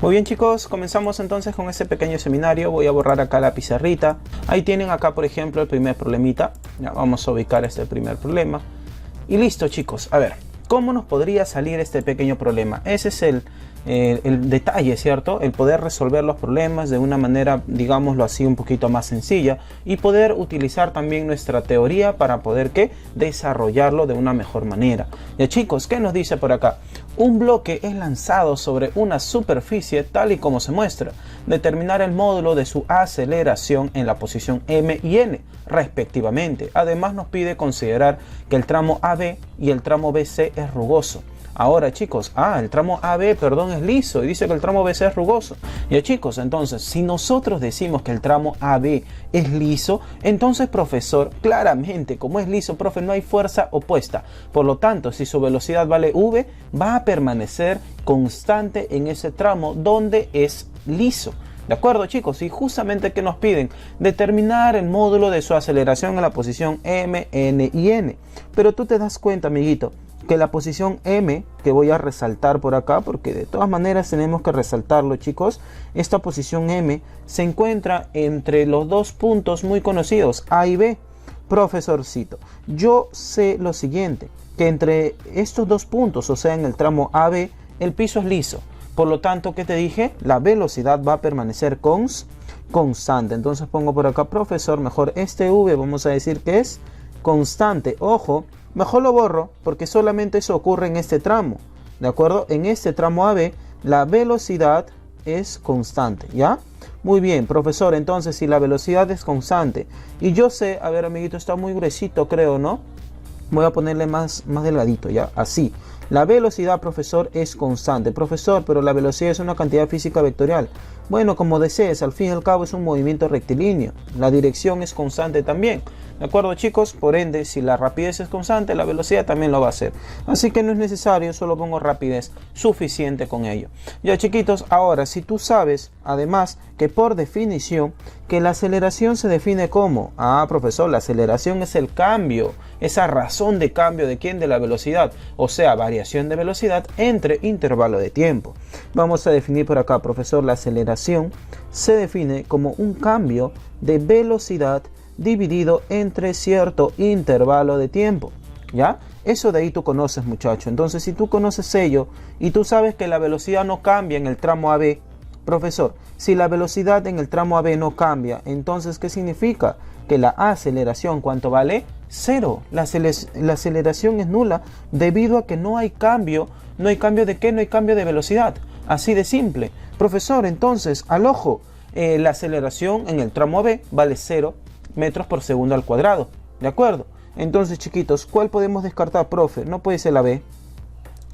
Muy bien chicos, comenzamos entonces con este pequeño seminario. Voy a borrar acá la pizarrita. Ahí tienen acá por ejemplo el primer problemita. Ya, vamos a ubicar este primer problema. Y listo chicos, a ver, ¿cómo nos podría salir este pequeño problema? Ese es el detalle, ¿cierto? El poder resolver los problemas de una manera, digámoslo así, un poquito más sencilla y poder utilizar también nuestra teoría para poder, ¿qué? Desarrollarlo de una mejor manera. Ya chicos, ¿qué nos dice por acá? Un bloque es lanzado sobre una superficie tal y como se muestra. Determinar el módulo de su aceleración en la posición M y N, respectivamente. Además nos pide considerar que el tramo AB y el tramo BC es rugoso. Ahora chicos, el tramo AB, perdón, es liso y dice que el tramo BC es rugoso. Ya chicos, entonces, si nosotros decimos que el tramo AB es liso, entonces profesor, claramente, como es liso, profe, no hay fuerza opuesta. Por lo tanto, si su velocidad vale V, va a permanecer constante en ese tramo donde es liso. ¿De acuerdo chicos? Y justamente que nos piden determinar el módulo de su aceleración en la posición M, N y N. Pero tú te das cuenta, amiguito, que la posición M, que voy a resaltar por acá, porque de todas maneras tenemos que resaltarlo chicos, esta posición M se encuentra entre los dos puntos muy conocidos, A y B. Profesorcito, yo sé lo siguiente, que entre estos dos puntos, o sea en el tramo AB, el piso es liso. Por lo tanto, ¿qué te dije? La velocidad va a permanecer constante. Entonces pongo por acá, profesor, mejor este V, vamos a decir que es constante. Ojo, mejor lo borro porque solamente eso ocurre en este tramo. ¿De acuerdo? En este tramo AB, la velocidad es constante, ¿ya? Muy bien, profesor, entonces si la velocidad es constante y yo sé, a ver, amiguito, está muy gruesito, creo, ¿no? Voy a ponerle más delgadito, ¿ya? Así. La velocidad, profesor, es constante. Profesor, pero la velocidad es una cantidad física vectorial. Bueno, como desees, al fin y al cabo es un movimiento rectilíneo. La dirección es constante también. ¿De acuerdo, chicos? Por ende, si la rapidez es constante, la velocidad también lo va a hacer. Así que no es necesario, solo pongo rapidez, suficiente con ello. Ya, chiquitos, ahora, si tú sabes, además, que por definición, que la aceleración se define como, profesor, la aceleración es el cambio, esa razón de cambio de ¿quién? De la velocidad, o sea, variación de velocidad entre intervalo de tiempo. Vamos a definir por acá, profesor, la aceleración se define como un cambio de velocidad dividido entre cierto intervalo de tiempo, ¿ya? Eso de ahí tú conoces, muchacho. Entonces, si tú conoces ello y tú sabes que la velocidad no cambia en el tramo AB, profesor, si la velocidad en el tramo AB no cambia, entonces, ¿qué significa? Que la aceleración, ¿cuánto vale? Cero. La aceleración es nula debido a que no hay cambio. ¿No hay cambio de qué? No hay cambio de velocidad. Así de simple. Profesor, entonces, al ojo, la aceleración en el tramo AB vale 0 metros por segundo al cuadrado. ¿De acuerdo? Entonces, chiquitos, ¿cuál podemos descartar, profe? No puede ser la B.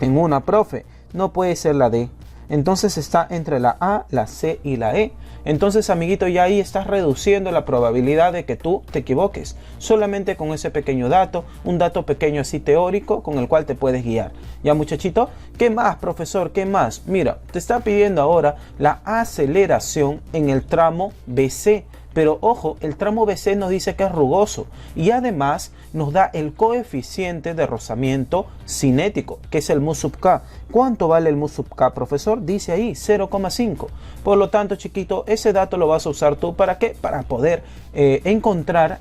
En una, profe, no puede ser la D. Entonces está entre la A, la C y la E. Entonces, amiguito, ya ahí estás reduciendo la probabilidad de que tú te equivoques. Solamente con ese pequeño dato, un dato pequeño así teórico con el cual te puedes guiar. ¿Ya, muchachito? ¿Qué más, profesor? ¿Qué más? Mira, te está pidiendo ahora la aceleración en el tramo BC. Pero ojo, el tramo BC nos dice que es rugoso y además nos da el coeficiente de rozamiento cinético, que es el mu sub k. ¿Cuánto vale el mu sub k, profesor? Dice ahí 0,5. Por lo tanto, chiquito, ese dato lo vas a usar tú ¿para qué? Para poder encontrar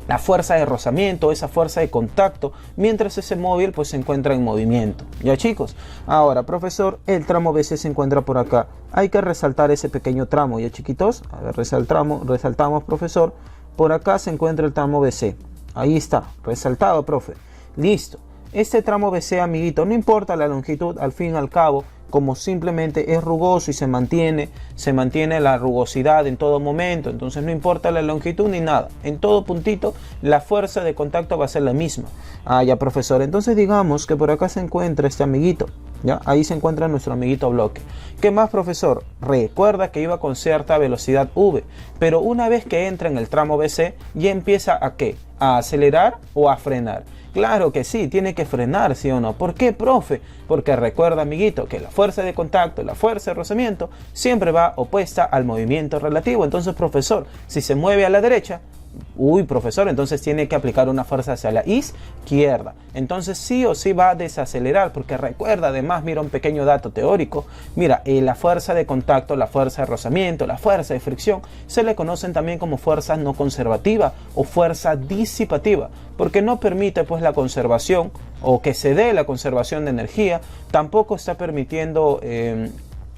la fuerza de rozamiento, esa fuerza de contacto, mientras ese móvil pues se encuentra en movimiento. ¿Ya, chicos? Ahora, profesor, el tramo BC se encuentra por acá. Hay que resaltar ese pequeño tramo, ¿ya, chiquitos? A ver, resaltamos, profesor. Por acá se encuentra el tramo BC. Ahí está, resaltado, profe. Listo. Este tramo BC, amiguito, no importa la longitud, al fin y al cabo, como simplemente es rugoso y se mantiene la rugosidad en todo momento, entonces no importa la longitud ni nada, en todo puntito la fuerza de contacto va a ser la misma. Ya, profesor, entonces digamos que por acá se encuentra este amiguito, ¿ya? Ahí se encuentra nuestro amiguito bloque. ¿Qué más, profesor? Recuerda que iba con cierta velocidad V, pero una vez que entra en el tramo BC ya empieza ¿a qué? ¿A acelerar o a frenar? Claro que sí, tiene que frenar, ¿sí o no? ¿Por qué, profe? Porque recuerda, amiguito, que la fuerza de contacto, la fuerza de rozamiento, siempre va opuesta al movimiento relativo. Entonces, profesor, si se mueve a la derecha, Uy, profesor, entonces tiene que aplicar una fuerza hacia la izquierda. Entonces sí o sí va a desacelerar, porque recuerda además, mira un pequeño dato teórico. Mira, la fuerza de contacto, la fuerza de rozamiento, la fuerza de fricción, se le conocen también como fuerza no conservativa o fuerza disipativa, porque no permite pues la conservación o que se dé la conservación de energía. Tampoco está permitiendo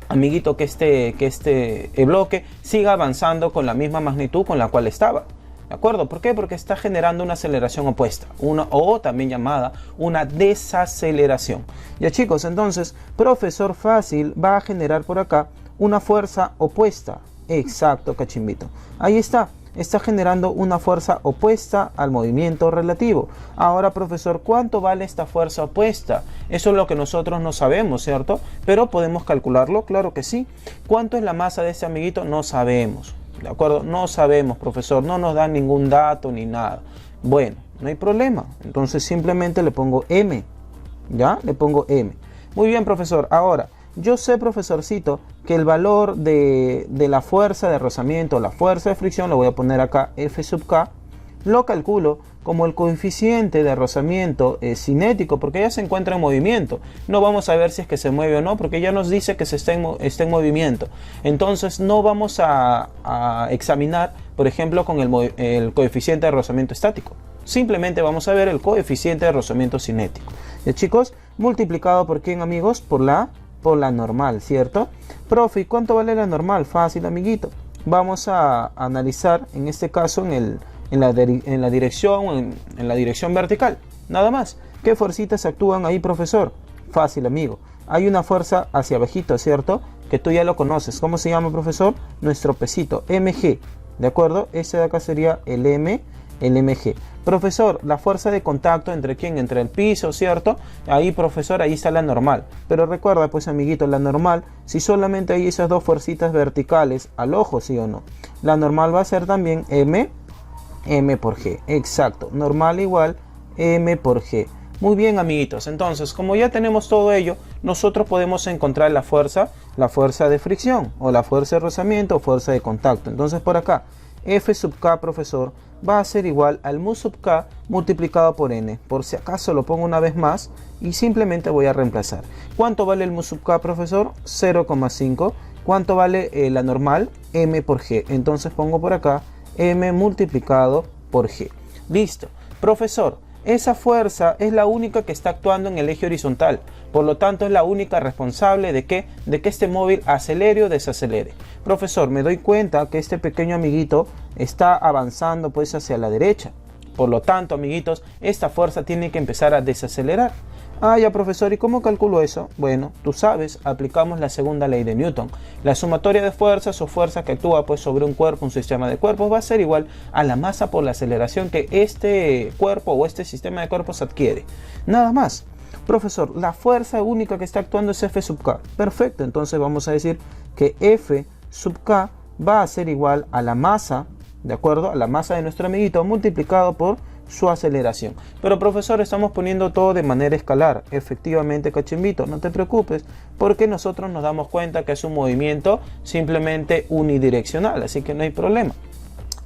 amiguito, que este bloque siga avanzando con la misma magnitud con la cual estaba. ¿De acuerdo? ¿Por qué? Porque está generando una aceleración opuesta, o también llamada una desaceleración. Ya chicos, entonces, profesor fácil va a generar por acá una fuerza opuesta. Exacto, cachimbito. Ahí está. Está generando una fuerza opuesta al movimiento relativo. Ahora, profesor, ¿cuánto vale esta fuerza opuesta? Eso es lo que nosotros no sabemos, ¿cierto? Pero podemos calcularlo, claro que sí. ¿Cuánto es la masa de este amiguito? No sabemos, ¿de acuerdo? No sabemos, profesor, no nos da ningún dato ni nada. Bueno, no hay problema. Entonces simplemente le pongo M, ¿ya? Le pongo M. Muy bien, profesor. Ahora, yo sé, profesorcito, que el valor de la fuerza de rozamiento, la fuerza de fricción, lo voy a poner acá, F sub K, lo calculo como el coeficiente de rozamiento cinético, porque ya se encuentra en movimiento. No vamos a ver si es que se mueve o no, porque ya nos dice que está en movimiento. Entonces no vamos a examinar, por ejemplo, con el coeficiente de rozamiento estático. Simplemente vamos a ver el coeficiente de rozamiento cinético. Chicos, multiplicado por ¿quién, amigos? Por la normal, ¿cierto? Profe, ¿y cuánto vale la normal? Fácil, amiguito. Vamos a analizar, en este caso, en la dirección vertical. Nada más. ¿Qué fuercitas actúan ahí, profesor? Fácil, amigo. Hay una fuerza hacia abajito, ¿cierto? Que tú ya lo conoces. ¿Cómo se llama, profesor? Nuestro pesito, mg. ¿De acuerdo? Ese de acá sería el mg. Profesor, la fuerza de contacto entre quién, entre el piso, ¿cierto? Ahí, profesor, ahí está la normal. Pero recuerda, pues, amiguito, la normal, si solamente hay esas dos fuercitas verticales al ojo, ¿sí o no? La normal va a ser también m por g. Exacto, normal igual m por g. Muy bien, amiguitos. Entonces, como ya tenemos todo ello, nosotros podemos encontrar la fuerza de fricción, o la fuerza de rozamiento, o fuerza de contacto. Entonces, por acá, F sub K, profesor, va a ser igual al mu sub K multiplicado por N. Por si acaso lo pongo una vez más y simplemente voy a reemplazar. ¿Cuánto vale el mu sub K, profesor? 0,5. ¿Cuánto vale la normal? M por G. Entonces pongo por acá M multiplicado por G. Listo. Profesor, esa fuerza es la única que está actuando en el eje horizontal. Por lo tanto, es la única responsable de que este móvil acelere o desacelere. Profesor, me doy cuenta que este pequeño amiguito está avanzando pues hacia la derecha. Por lo tanto, amiguitos, esta fuerza tiene que empezar a desacelerar. Ah, ya, profesor, ¿y cómo calculo eso? Bueno, tú sabes, aplicamos la segunda ley de Newton. La sumatoria de fuerzas o fuerza que actúa pues sobre un cuerpo, un sistema de cuerpos, va a ser igual a la masa por la aceleración que este cuerpo o este sistema de cuerpos adquiere. Nada más. Profesor, la fuerza única que está actuando es F sub K. Perfecto, entonces vamos a decir que F sub K va a ser igual a la masa, ¿de acuerdo? A la masa de nuestro amiguito multiplicado por su aceleración. Pero, profesor, estamos poniendo todo de manera escalar. Efectivamente, cachimbito, no te preocupes, porque nosotros nos damos cuenta que es un movimiento simplemente unidireccional, así que no hay problema.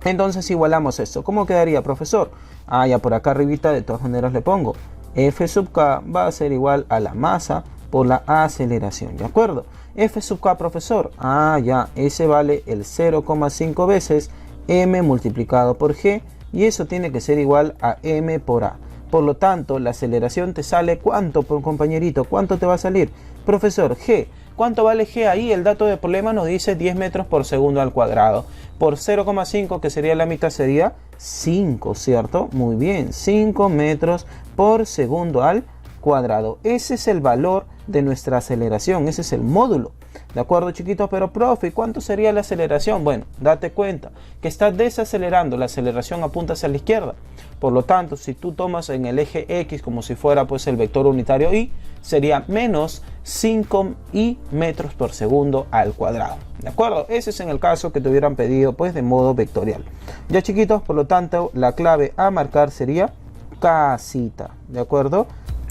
Entonces igualamos esto. ¿Cómo quedaría, profesor? Ah, ya por acá arribita de todas maneras le pongo F sub K va a ser igual a la masa por la aceleración, ¿de acuerdo? F sub K, profesor, ah, ya, ese vale el 0,5 veces M multiplicado por G, y eso tiene que ser igual a M por A. Por lo tanto, la aceleración te sale, ¿cuánto, compañerito? ¿Cuánto te va a salir? Profesor, G. ¿Cuánto vale G ahí? El dato de problema nos dice 10 metros por segundo al cuadrado. Por 0,5, que sería la mitad, sería 5, ¿cierto? Muy bien, 5 metros por segundo al cuadrado. Ese es el valor de nuestra aceleración, ese es el módulo. ¿De acuerdo, chiquitos? Pero, profe, ¿cuánto sería la aceleración? Bueno, date cuenta que está desacelerando, la aceleración apunta hacia la izquierda. Por lo tanto, si tú tomas en el eje X como si fuera pues el vector unitario Y, sería menos 5i metros por segundo al cuadrado. ¿De acuerdo? Ese es en el caso que te hubieran pedido pues de modo vectorial. Ya, chiquitos, por lo tanto, la clave a marcar sería casita. ¿De acuerdo?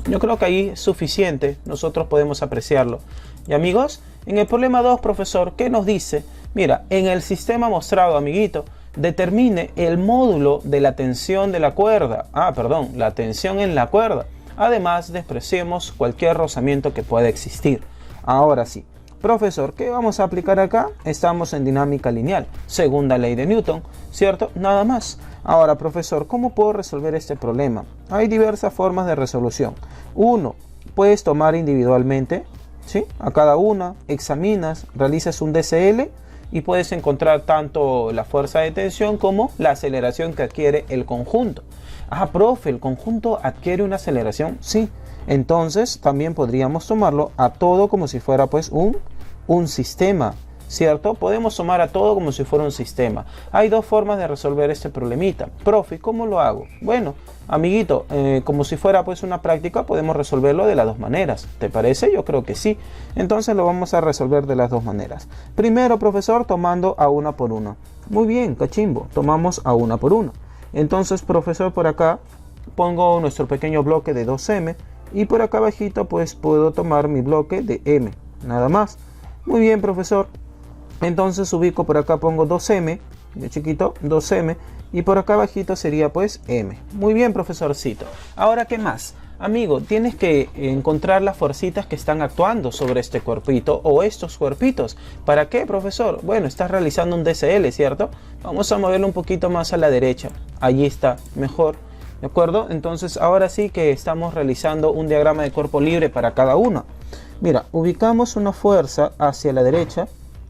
Yo creo que ahí es suficiente, nosotros podemos apreciarlo. Y amigos, en el problema 2, profesor, ¿qué nos dice? Mira, en el sistema mostrado, amiguito, determine el módulo de la tensión de la cuerda. La tensión en la cuerda. Además, despreciemos cualquier rozamiento que pueda existir. Ahora sí. Profesor, ¿qué vamos a aplicar acá? Estamos en dinámica lineal, segunda ley de Newton, ¿cierto? Nada más. Ahora, profesor, ¿cómo puedo resolver este problema? Hay diversas formas de resolución. Uno, puedes tomar individualmente, ¿sí? A cada una, examinas, realizas un DCL y puedes encontrar tanto la fuerza de tensión como la aceleración que adquiere el conjunto. Profe, ¿el conjunto adquiere una aceleración? Sí. Entonces también podríamos tomarlo a todo como si fuera pues un sistema, ¿cierto? Podemos tomar a todo como si fuera un sistema. Hay dos formas de resolver este problemita. Profe, ¿cómo lo hago? Bueno, amiguito, como si fuera pues una práctica, podemos resolverlo de las dos maneras. ¿Te parece? Yo creo que sí. Entonces lo vamos a resolver de las dos maneras. Primero, profesor, tomando a una por una. Muy bien, cachimbo, tomamos a una por una. Entonces, profesor, por acá pongo nuestro pequeño bloque de 2m. Y por acá abajito pues puedo tomar mi bloque de m, nada más. Muy bien, profesor. Entonces ubico por acá, pongo 2m, de chiquito, 2m. Y por acá abajito sería pues m. Muy bien, profesorcito. Ahora, ¿qué más? Amigo, tienes que encontrar las fuercitas que están actuando sobre este cuerpito o estos cuerpitos. ¿Para qué, profesor? Bueno, estás realizando un DCL, ¿cierto? Vamos a moverlo un poquito más a la derecha. Allí está, mejor. ¿De acuerdo? Entonces ahora sí que estamos realizando un diagrama de cuerpo libre para cada uno. Mira, ubicamos una fuerza hacia la derecha,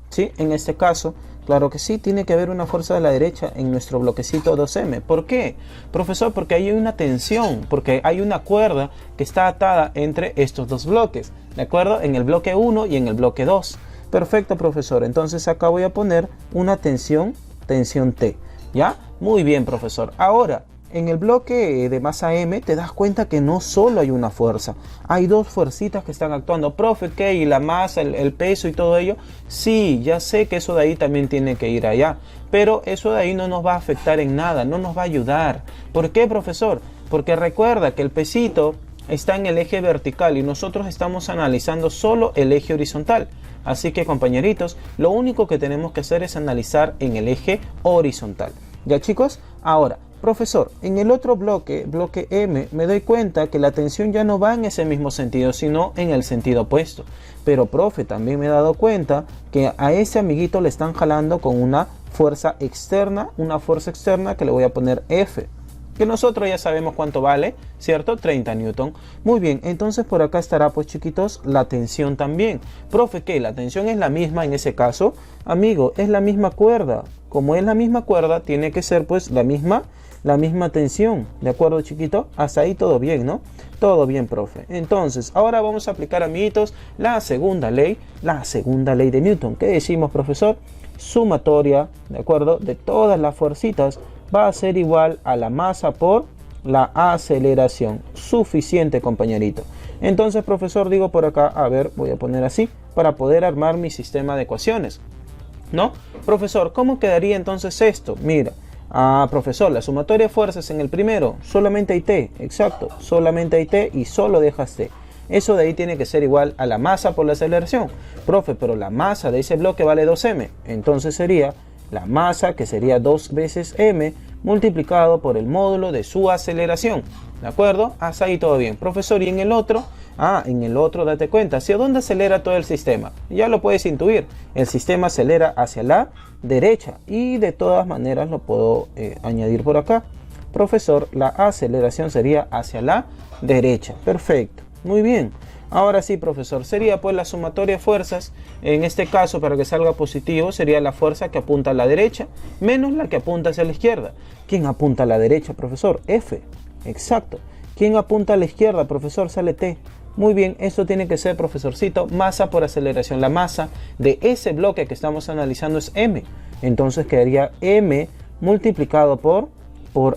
¿sí? En este caso, claro que sí, tiene que haber una fuerza de la derecha en nuestro bloquecito 2m. ¿Por qué? Profesor, porque hay una tensión, porque hay una cuerda que está atada entre estos dos bloques, ¿de acuerdo? En el bloque 1 y en el bloque 2. Perfecto, profesor. Entonces acá voy a poner una tensión T, ¿ya? Muy bien, profesor. Ahora, en el bloque de masa M te das cuenta que no solo hay una fuerza, hay dos fuercitas que están actuando. Profe, ¿qué? ¿Y la masa, el peso y todo ello? Sí, ya sé que eso de ahí también tiene que ir allá, pero eso de ahí no nos va a afectar en nada, no nos va a ayudar. ¿Por qué, profesor? Porque recuerda que el pesito está en el eje vertical y nosotros estamos analizando solo el eje horizontal. Así que, compañeritos, lo único que tenemos que hacer es analizar en el eje horizontal. ¿Ya, chicos? Ahora, profesor, en el otro bloque, bloque M, me doy cuenta que la tensión ya no va en ese mismo sentido, sino en el sentido opuesto. Pero, profe, también me he dado cuenta que a ese amiguito le están jalando con una fuerza externa que le voy a poner F. Que nosotros ya sabemos cuánto vale, ¿cierto? 30 newton. Muy bien, entonces por acá estará, pues, chiquitos, la tensión también. Profe, ¿qué? ¿La tensión es la misma en ese caso? Amigo, es la misma cuerda. Como es la misma cuerda, tiene que ser, pues, la misma tensión. ¿De acuerdo, chiquito? Hasta ahí todo bien, ¿no? Todo bien, profe. Entonces, ahora vamos a aplicar, amiguitos, la segunda ley de Newton. ¿Qué decimos, profesor? Sumatoria, ¿de acuerdo? De todas las fuercitas va a ser igual a la masa por la aceleración. Suficiente, compañerito. Entonces, profesor, digo por acá, a ver, voy a poner así para poder armar mi sistema de ecuaciones, ¿no? Profesor, ¿cómo quedaría entonces esto? Mira, profesor, la sumatoria de fuerzas en el primero, solamente hay T, exacto, solamente hay T y solo dejas T. Eso de ahí tiene que ser igual a la masa por la aceleración. Profe, pero la masa de ese bloque vale 2m, entonces sería la masa, que sería 2 veces m, multiplicado por el módulo de su aceleración. ¿De acuerdo? Hasta ahí todo bien. Profesor, ¿y en el otro? En el otro date cuenta, ¿hacia dónde acelera todo el sistema? Ya lo puedes intuir. El sistema acelera hacia la derecha y de todas maneras lo puedo añadir por acá. Profesor, la aceleración sería hacia la derecha. Perfecto. Muy bien. Ahora sí, profesor, sería pues la sumatoria de fuerzas, en este caso para que salga positivo, sería la fuerza que apunta a la derecha menos la que apunta hacia la izquierda. ¿Quién apunta a la derecha, profesor? F. Exacto. ¿Quién apunta a la izquierda, profesor? Sale T. Muy bien, eso tiene que ser, profesorcito, masa por aceleración. La masa de ese bloque que estamos analizando es m. Entonces quedaría m multiplicado por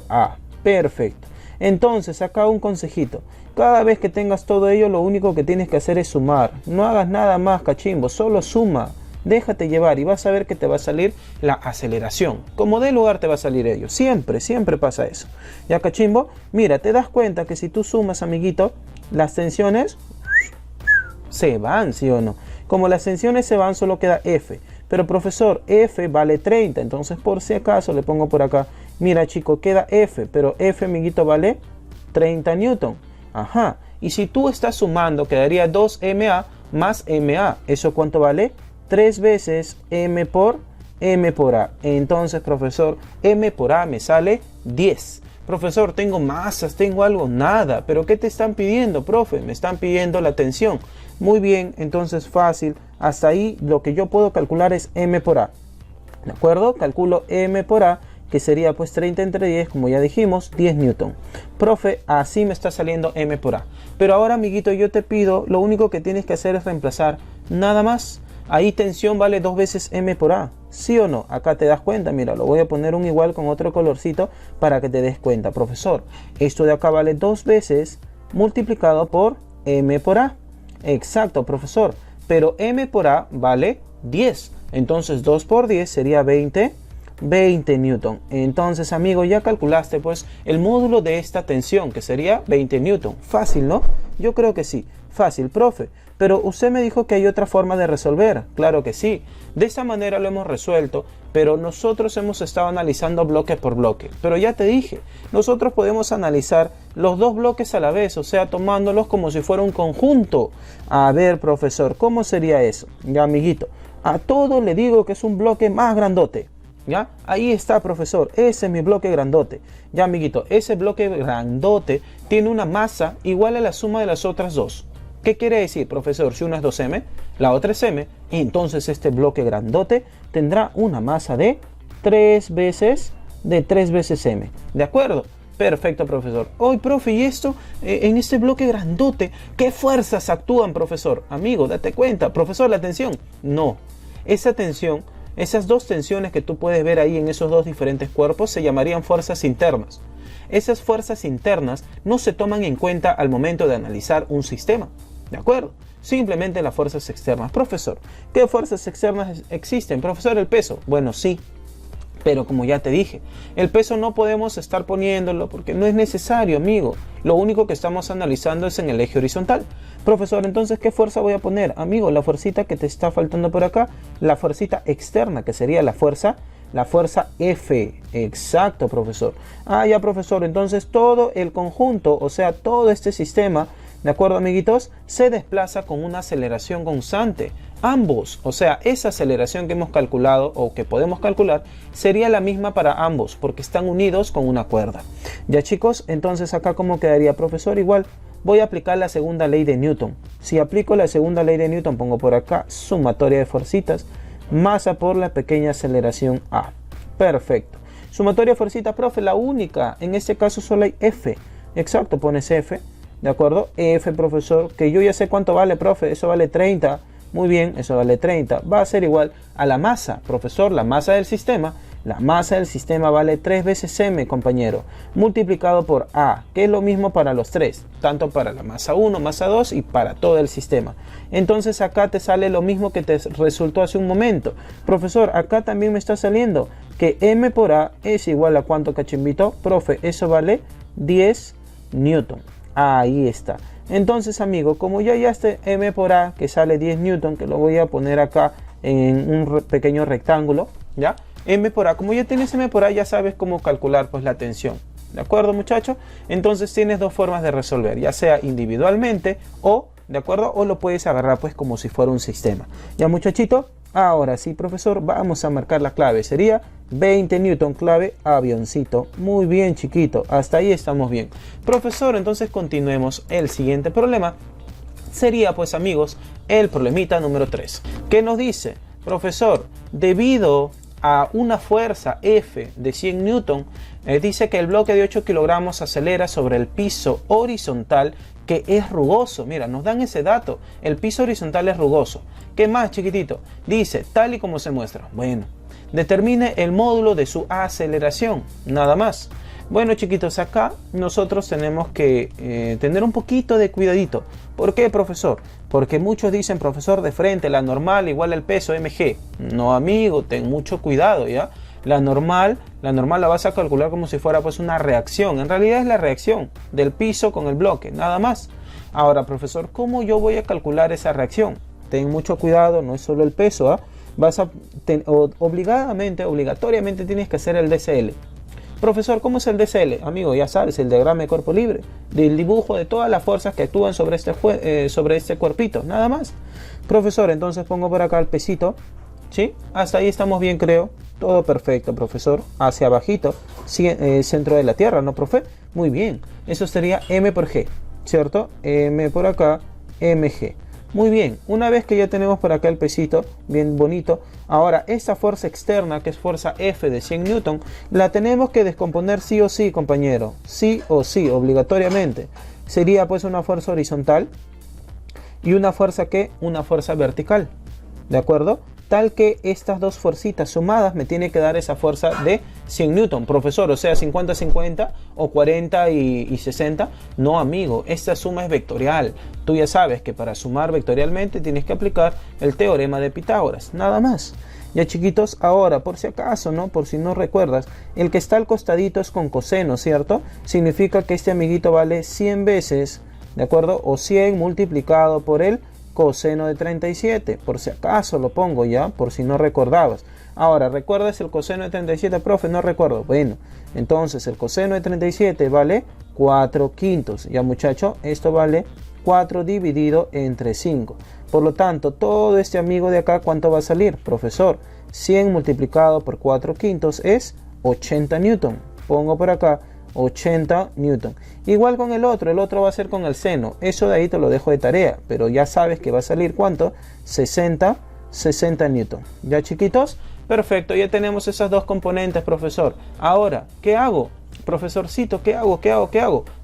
a. Perfecto. Entonces, acá un consejito. Cada vez que tengas todo ello, lo único que tienes que hacer es sumar. No hagas nada más, cachimbo, solo suma. Déjate llevar y vas a ver que te va a salir la aceleración. Como de lugar te va a salir ello. Siempre, siempre pasa eso. ¿Ya, cachimbo? Mira, te das cuenta que si tú sumas, amiguito, las tensiones se van, ¿sí o no? Como las tensiones se van, solo queda F. Pero profesor, F vale 30. Entonces, por si acaso, le pongo por acá. Mira, chico, queda F. Pero F, amiguito, vale 30 newton. Ajá. Y si tú estás sumando, quedaría 2MA más MA. ¿Eso cuánto vale? 3 veces M por A. Entonces, profesor, M por A me sale 10. Profesor, tengo masas, tengo algo, nada. ¿Pero qué te están pidiendo, profe? Me están pidiendo la tensión. Muy bien, entonces fácil. Hasta ahí lo que yo puedo calcular es M por A. ¿De acuerdo? Calculo M por A, que sería pues 30 entre 10, como ya dijimos, 10 newton. Profe, así me está saliendo M por A. Pero ahora, amiguito, yo te pido, lo único que tienes que hacer es reemplazar nada más. Ahí tensión vale 2 veces M por A. ¿Sí o no? Acá te das cuenta. Mira, lo voy a poner un igual con otro colorcito para que te des cuenta. Profesor, esto de acá vale 2 veces multiplicado por M por A. Exacto, profesor. Pero M por A vale 10. Entonces 2 por 10 sería 20 newton. Entonces, amigo, ya calculaste pues el módulo de esta tensión, que sería 20 newton. Fácil, ¿no? Yo creo que sí. Fácil, profe. Pero usted me dijo que hay otra forma de resolver. Claro que sí. De esta manera lo hemos resuelto, pero nosotros hemos estado analizando bloque por bloque. Pero ya te dije, nosotros podemos analizar los dos bloques a la vez, o sea, tomándolos como si fuera un conjunto. A ver, profesor, ¿cómo sería eso? Ya, amiguito, a todo le digo que es un bloque más grandote. ¿Ya? Ahí está, profesor, ese es mi bloque grandote. Ya, amiguito, ese bloque grandote tiene una masa igual a la suma de las otras dos. ¿Qué quiere decir, profesor? Si una es 2M, la otra es M, entonces este bloque grandote tendrá una masa de 3 veces M. ¿De acuerdo? Perfecto, profesor. Hoy, profe, ¿y esto? En este bloque grandote, ¿qué fuerzas actúan, profesor? Amigo, date cuenta. Profesor, ¿la tensión? No. Esa tensión, esas dos tensiones que tú puedes ver ahí en esos dos diferentes cuerpos se llamarían fuerzas internas. Esas fuerzas internas no se toman en cuenta al momento de analizar un sistema. ¿De acuerdo? Simplemente las fuerzas externas. Profesor, ¿qué fuerzas externas existen? Profesor, el peso. Bueno, sí. Pero como ya te dije, el peso no podemos estar poniéndolo porque no es necesario, amigo. Lo único que estamos analizando es en el eje horizontal. Profesor, entonces, ¿qué fuerza voy a poner? Amigo, la fuercita que te está faltando por acá, la fuercita externa, que sería la fuerza F. Exacto, profesor. Ah, ya, profesor. Entonces, todo el conjunto, o sea, todo este sistema, ¿de acuerdo, amiguitos? Se desplaza con una aceleración constante. Ambos, o sea, esa aceleración que hemos calculado o que podemos calcular sería la misma para ambos porque están unidos con una cuerda. Ya, chicos, entonces acá ¿cómo quedaría, profesor? Igual voy a aplicar la segunda ley de Newton. Si aplico la segunda ley de Newton, pongo por acá sumatoria de fuercitas, masa por la pequeña aceleración A. Perfecto. Sumatoria de fuercitas, profe, la única. En este caso solo hay F. Exacto, pones F. ¿De acuerdo? F, profesor, que yo ya sé cuánto vale, profe. Eso vale 30. Muy bien, eso vale 30. Va a ser igual a la masa, profesor, la masa del sistema. La masa del sistema vale 3 veces M, compañero, multiplicado por A, que es lo mismo para los tres, tanto para la masa 1, masa 2 y para todo el sistema. Entonces acá te sale lo mismo que te resultó hace un momento. Profesor, acá también me está saliendo que M por A es igual a ¿cuánto, cachimbito? Profe, eso vale 10 newton. Ahí está. Entonces, amigo, como ya hallaste M por A, que sale 10 newton, que lo voy a poner acá en un pequeño rectángulo, ¿ya? M por A, como ya tienes M por A, ya sabes cómo calcular pues la tensión. ¿De acuerdo, muchacho? Entonces tienes dos formas de resolver, ya sea individualmente o, ¿de acuerdo? O lo puedes agarrar pues como si fuera un sistema. ¿Ya, muchachito? Ahora sí, profesor, vamos a marcar la clave. Sería 20 newton, clave avioncito. Muy bien, chiquito. Hasta ahí estamos bien. Profesor, entonces continuemos. El siguiente problema sería, pues, amigos, el problemita número 3. ¿Qué nos dice? Profesor, debido a una fuerza F de 100 newton, dice que el bloque de 8 kilogramos acelera sobre el piso horizontal que es rugoso. Mira, nos dan ese dato. El piso horizontal es rugoso. ¿Qué más, chiquitito? Dice, tal y como se muestra. Bueno, determine el módulo de su aceleración. Nada más. Bueno, chiquitos, acá nosotros tenemos que tener un poquito de cuidadito. ¿Por qué, profesor? Porque muchos dicen, profesor, de frente, la normal igual al peso mg. No, amigo, ten mucho cuidado, ¿ya? La normal la vas a calcular como si fuera pues una reacción. En realidad es la reacción del piso con el bloque, nada más. Ahora, profesor, ¿cómo yo voy a calcular esa reacción? ten mucho cuidado, no es solo el peso, ¿ah? Obligatoriamente tienes que hacer el DCL. Profesor, ¿cómo es el DCL? Amigo, ya sabes, el diagrama de cuerpo libre, del dibujo de todas las fuerzas que actúan sobre este cuerpito, nada más. Profesor, entonces pongo por acá el pesito, ¿sí? Hasta ahí estamos bien, creo. Todo perfecto, profesor. Hacia abajito, centro de la Tierra, ¿no, profe? Muy bien. Eso sería M por G, ¿cierto? M por acá, MG. Muy bien. Una vez que ya tenemos por acá el pesito, bien bonito, ahora esta fuerza externa, que es fuerza F de 100 Newton, la tenemos que descomponer sí o sí, compañero. Sí o sí, obligatoriamente. Sería pues una fuerza horizontal y una fuerza ¿qué? Una fuerza vertical. ¿De acuerdo? Tal que estas dos fuercitas sumadas me tiene que dar esa fuerza de 100 Newton, profesor, o sea 50-50 o 40 y 60. No, amigo, esta suma es vectorial. Tú ya sabes que para sumar vectorialmente tienes que aplicar el teorema de Pitágoras, nada más. Ya, chiquitos, ahora por si acaso, ¿no? Por si no recuerdas, el que está al costadito es con coseno, ¿cierto? Significa que este amiguito vale 100 veces, ¿de acuerdo? O 100 multiplicado por el coseno de 37, por si acaso lo pongo ya, por si no recordabas. Ahora, ¿recuerdas el coseno de 37, profe? No recuerdo. Bueno, entonces el coseno de 37 vale 4 quintos. Ya, muchacho, esto vale 4 dividido entre 5. Por lo tanto, todo este amigo de acá, ¿cuánto va a salir? Profesor, 100 multiplicado por 4 quintos es 80 newton. Pongo por acá 80 newton. Igual con el otro va a ser con el seno. Eso de ahí te lo dejo de tarea, pero ya sabes que va a salir ¿cuánto? 60 newton. ¿Ya, chiquitos? Perfecto, ya tenemos esas dos componentes, profesor. Ahora, ¿qué hago? Profesorcito, ¿qué hago?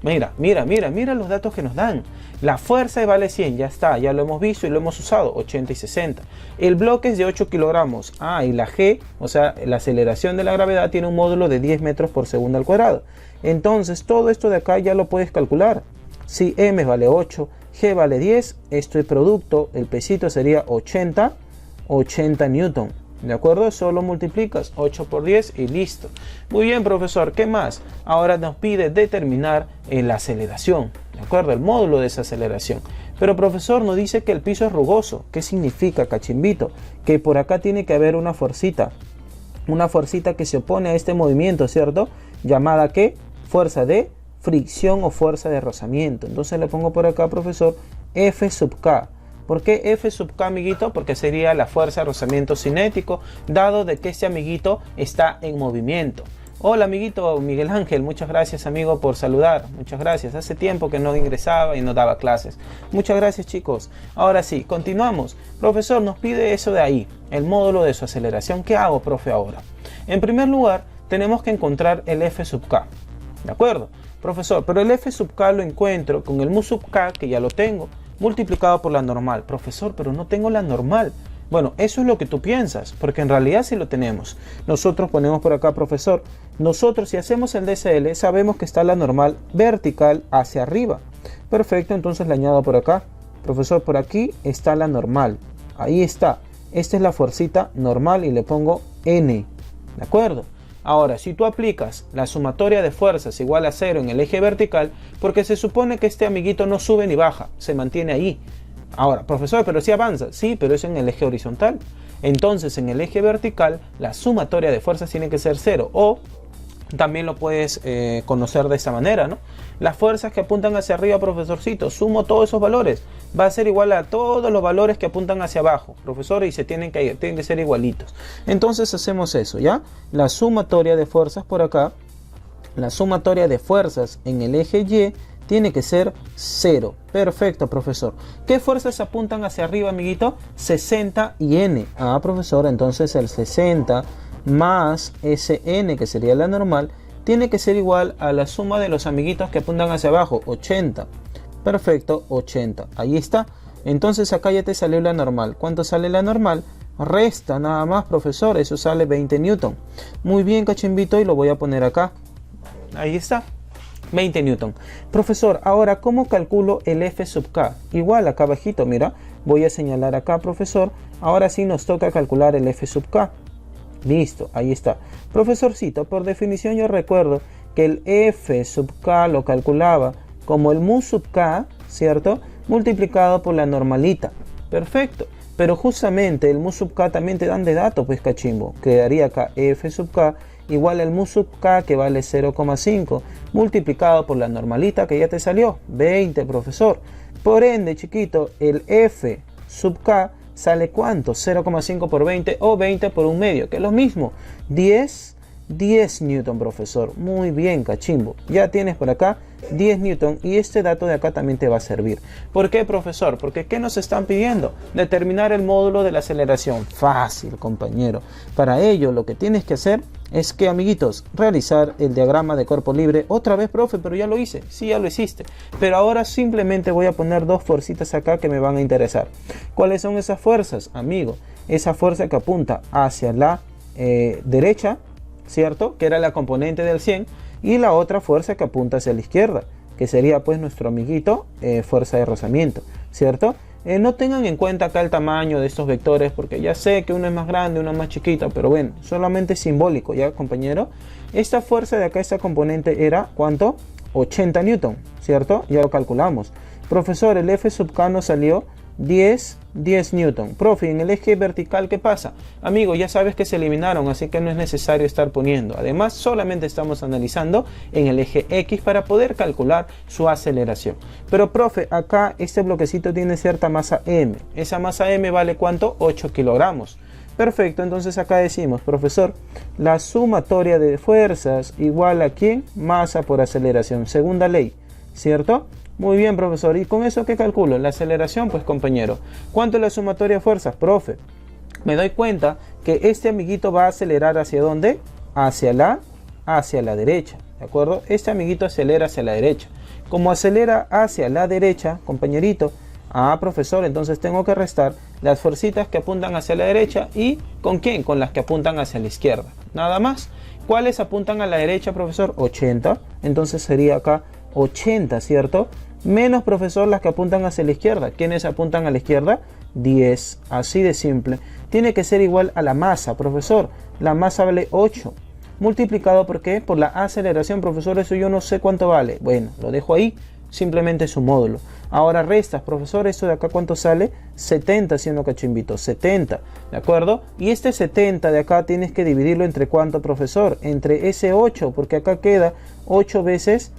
Mira los datos que nos dan. La fuerza vale 100, ya está, ya lo hemos visto y lo hemos usado, 80 y 60. El bloque es de 8 kilogramos. Y la G, o sea, la aceleración de la gravedad, tiene un módulo de 10 metros por segundo al cuadrado. Entonces, todo esto de acá ya lo puedes calcular. Si M vale 8, G vale 10, esto es producto, el pesito sería 80 newton. ¿De acuerdo? Solo multiplicas 8 por 10 y listo. Muy bien, profesor, ¿qué más? Ahora nos pide determinar la aceleración, ¿de acuerdo? El módulo de esa aceleración. Pero, profesor, nos dice que el piso es rugoso. ¿Qué significa, cachimbito? Que por acá tiene que haber una fuercita que se opone a este movimiento, ¿cierto? Llamada ¿qué? Fuerza de fricción o fuerza de rozamiento. Entonces le pongo por acá, profesor, F sub K. ¿Por qué F sub K, amiguito? Porque sería la fuerza de rozamiento cinético, dado de que este amiguito está en movimiento. Hola, amiguito Miguel Ángel, muchas gracias, amigo, por saludar. Muchas gracias. Hace tiempo que no ingresaba y no daba clases. Muchas gracias, chicos. Ahora sí, continuamos. Profesor, nos pide eso de ahí, el módulo de su aceleración. ¿Qué hago, profe, ahora? En primer lugar, tenemos que encontrar el F sub K. ¿De acuerdo? Profesor, pero el F sub K lo encuentro con el mu sub K, que ya lo tengo, multiplicado por la normal. Profesor, pero no tengo la normal. Bueno, eso es lo que tú piensas, porque en realidad sí lo tenemos. Nosotros ponemos por acá, profesor, nosotros si hacemos el DCL sabemos que está la normal vertical hacia arriba. Perfecto, entonces le añado por acá. Profesor, por aquí está la normal. Ahí está. Esta es la fuercita normal y le pongo N. ¿De acuerdo? Ahora, si tú aplicas la sumatoria de fuerzas igual a 0 en el eje vertical, porque se supone que este amiguito no sube ni baja, se mantiene ahí. Ahora, profesor, pero sí avanza. Sí, pero es en el eje horizontal. Entonces, en el eje vertical, la sumatoria de fuerzas tiene que ser 0. O también lo puedes conocer de esta manera, ¿no? Las fuerzas que apuntan hacia arriba, profesorcito, sumo todos esos valores. Va a ser igual a todos los valores que apuntan hacia abajo, profesor, y se tienen que ser igualitos. Entonces hacemos eso, ¿ya? La sumatoria de fuerzas por acá, la sumatoria de fuerzas en el eje Y tiene que ser 0. Perfecto, profesor. ¿Qué fuerzas apuntan hacia arriba, amiguito? 60 y N. Profesor, entonces el 60 más ese N, que sería la normal, tiene que ser igual a la suma de los amiguitos que apuntan hacia abajo, 80. Perfecto, 80. Ahí está. Entonces acá ya te salió la normal. ¿Cuánto sale la normal? Resta nada más, profesor. Eso sale 20 newton. Muy bien, cachimbito, y lo voy a poner acá. Ahí está. 20 newton. Profesor, ahora, ¿cómo calculo el F sub K? Igual acá abajito, mira. Voy a señalar acá, profesor. Ahora sí nos toca calcular el F sub K. Listo, ahí está. Profesorcito, por definición yo recuerdo que el F sub K lo calculaba como el mu sub K, ¿cierto? Multiplicado por la normalita. Perfecto. pero justamente el mu sub k también te dan de dato, pues cachimbo. Quedaría acá f sub k igual al mu sub k, que vale 0,5, multiplicado por la normalita que ya te salió, 20, profesor. Por ende, chiquito, el f sub k sale ¿cuánto? 0,5 por 20 o 20 por 1/2, que es lo mismo, 10 Newton, profesor. Muy bien, cachimbo. Ya tienes por acá 10 Newton y este dato de acá también te va a servir. ¿Por qué, profesor? Porque ¿qué nos están pidiendo? Determinar el módulo de la aceleración. Fácil, compañero. Para ello, lo que tienes que hacer es que, amiguitos, realizar el diagrama de cuerpo libre. Otra vez, profe, pero ya lo hice. Sí, ya lo hiciste. Pero ahora simplemente voy a poner dos fuercitas acá que me van a interesar. ¿Cuáles son esas fuerzas, amigo? Esa fuerza que apunta hacia la derecha, ¿cierto? Que era la componente del 100, y la otra fuerza que apunta hacia la izquierda, que sería pues nuestro amiguito fuerza de rozamiento, ¿cierto? No tengan en cuenta acá el tamaño de estos vectores, porque ya sé que uno es más grande, uno es más chiquito, pero bueno, solamente es simbólico, ¿ya, compañero? Esta fuerza de acá, esta componente era, ¿cuánto? 80 Newton, ¿cierto? Ya lo calculamos. Profesor, el F sub K nos salió 10 Newton. Profe, en el eje vertical, ¿qué pasa? Amigo, ya sabes que se eliminaron, así que no es necesario estar poniendo. Además, solamente estamos analizando en el eje X para poder calcular su aceleración. Pero, profe, acá este bloquecito tiene cierta masa M. Esa masa M vale ¿cuánto? 8 kilogramos. Perfecto, entonces acá decimos, profesor, la sumatoria de fuerzas igual a ¿quién? Masa por aceleración. Segunda ley, ¿cierto? Muy bien, profesor. ¿Y con eso qué calculo? La aceleración, pues, compañero. ¿Cuánto es la sumatoria de fuerzas, profe? Me doy cuenta que este amiguito va a acelerar ¿hacia dónde? Hacia la derecha, ¿de acuerdo? Este amiguito acelera hacia la derecha. Como acelera hacia la derecha, compañerito, profesor, entonces tengo que restar las fuercitas que apuntan hacia la derecha. ¿Y con quién? Con las que apuntan hacia la izquierda. Nada más. ¿Cuáles apuntan a la derecha, profesor? 80. Entonces sería acá 80, ¿cierto? Menos, profesor, las que apuntan hacia la izquierda. ¿Quiénes apuntan a la izquierda? 10. Así de simple. Tiene que ser igual a la masa, profesor. La masa vale 8. Multiplicado, ¿por qué? Por la aceleración, profesor. Eso yo no sé cuánto vale. Bueno, lo dejo ahí. Simplemente su módulo. Ahora restas, profesor. ¿Esto de acá cuánto sale? 70, siendo cachimbito. 70, ¿de acuerdo? Y este 70 de acá tienes que dividirlo entre ¿cuánto, profesor? Entre ese 8, porque acá queda 8 veces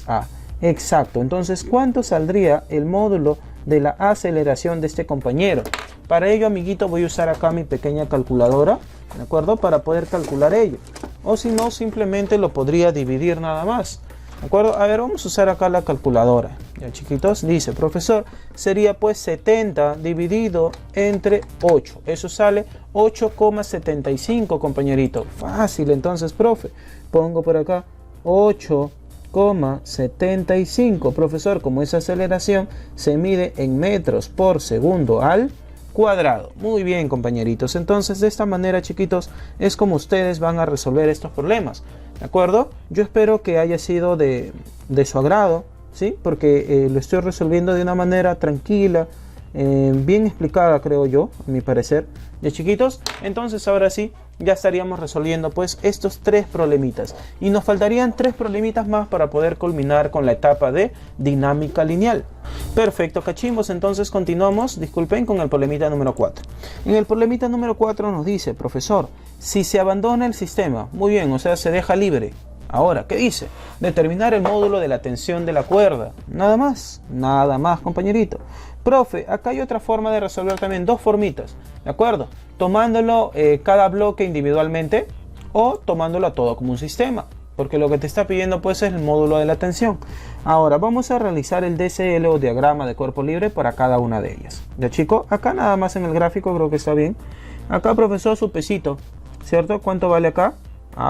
A. Exacto. Entonces, ¿cuánto saldría el módulo de la aceleración de este compañero? Para ello, amiguito, voy a usar acá mi pequeña calculadora, ¿de acuerdo? Para poder calcular ello. O si no, simplemente lo podría dividir nada más, ¿de acuerdo? A ver, vamos a usar acá la calculadora. Ya, chiquitos, dice, profesor, sería pues 70 dividido entre 8. Eso sale 8,75, compañerito. Fácil, entonces, profe. Pongo por acá 8,75. Profesor, como esa aceleración se mide en metros por segundo al cuadrado. Muy bien, compañeritos. Entonces, de esta manera, chiquitos, es como ustedes van a resolver estos problemas, ¿de acuerdo? Yo espero que haya sido de su agrado, ¿sí? Porque lo estoy resolviendo de una manera tranquila, bien explicada, creo yo, a mi parecer. Ya, chiquitos, entonces ahora sí, ya estaríamos resolviendo pues estos 3 problemitas. Y nos faltarían 3 problemitas más para poder culminar con la etapa de dinámica lineal. Perfecto, cachimbos, entonces continuamos, disculpen, con el problemita número 4. En el problemita número 4 nos dice, profesor, si se abandona el sistema, muy bien, o sea, se deja libre. Ahora, ¿qué dice? Determinar el módulo de la tensión de la cuerda. Nada más, compañerito. Profe, acá hay otra forma de resolver también, 2 formitas, ¿de acuerdo? Tomándolo cada bloque individualmente o tomándolo a todo como un sistema, porque lo que te está pidiendo pues es el módulo de la tensión. Ahora vamos a realizar el DCL o diagrama de cuerpo libre para cada una de ellas. ¿Ya, chico? Acá nada más en el gráfico creo que está bien. Acá, profesor, su pesito, ¿cierto? ¿Cuánto vale acá?